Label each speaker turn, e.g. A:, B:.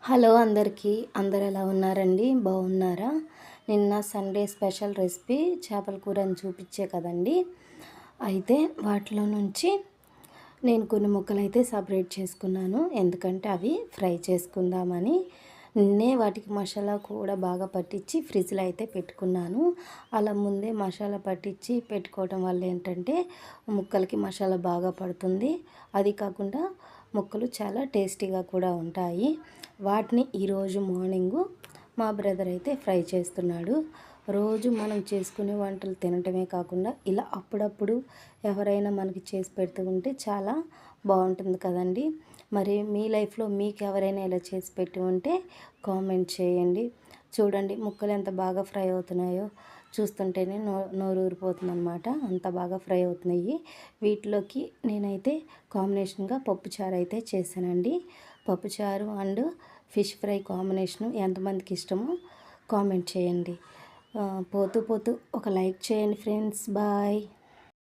A: Hello అందరికీ. అందరు ఎలా ఉన్నారండి? బాగున్నారా? నిన్న సండే స్పెషల్ రెసిపీ చేపల కూర అని చూపించే కదండి. అయితే వాటిలో నుంచి నేను కొన్ని ముక్కలైతే సపరేట్ చేసుకున్నాను. ఎందుకంటే అవి ఫ్రై చేసుకుందామని. నిన్నే వాటికి మసాలా కూడా బాగా పట్టించి ఫ్రిడ్జ్లో అయితే పెట్టుకున్నాను. అలా ముందే మసాలా పట్టించి పెట్టుకోవడం వల్ల ఏంటంటే ముక్కలకి మసాలా బాగా పడుతుంది. అది కాకుండా ముక్కలు చాలా టేస్టీగా కూడా ఉంటాయి. వాటిని ఈరోజు మార్నింగు మా బ్రదర్ అయితే ఫ్రై చేస్తున్నాడు. రోజు మనం చేసుకునే వంటలు తినటమే కాకుండా ఇలా అప్పుడప్పుడు ఎవరైనా మనకి చేసి పెడుతూ ఉంటే చాలా బాగుంటుంది కదండి. మరి మీ లైఫ్లో మీకు ఎవరైనా ఇలా చేసి పెట్టి ఉంటే కామెంట్ చేయండి. చూడండి ముక్కలు ఎంత బాగా ఫ్రై అవుతున్నాయో చూస్తుంటేనే నోరు ఊరిపోతుంది అనమాట. అంత బాగా ఫ్రై అవుతున్నాయి. వీటిలోకి నేనైతే కాంబినేషన్గా పప్పుచారు అయితే చేశానండి. పప్పుచారు అండ్ ఫిష్ ఫ్రై కాంబినేషను ఎంతమందికి ఇష్టమో కామెంట్ చేయండి. పోతూ పోతూ ఒక లైక్ చేయండి ఫ్రెండ్స్. బాయ్.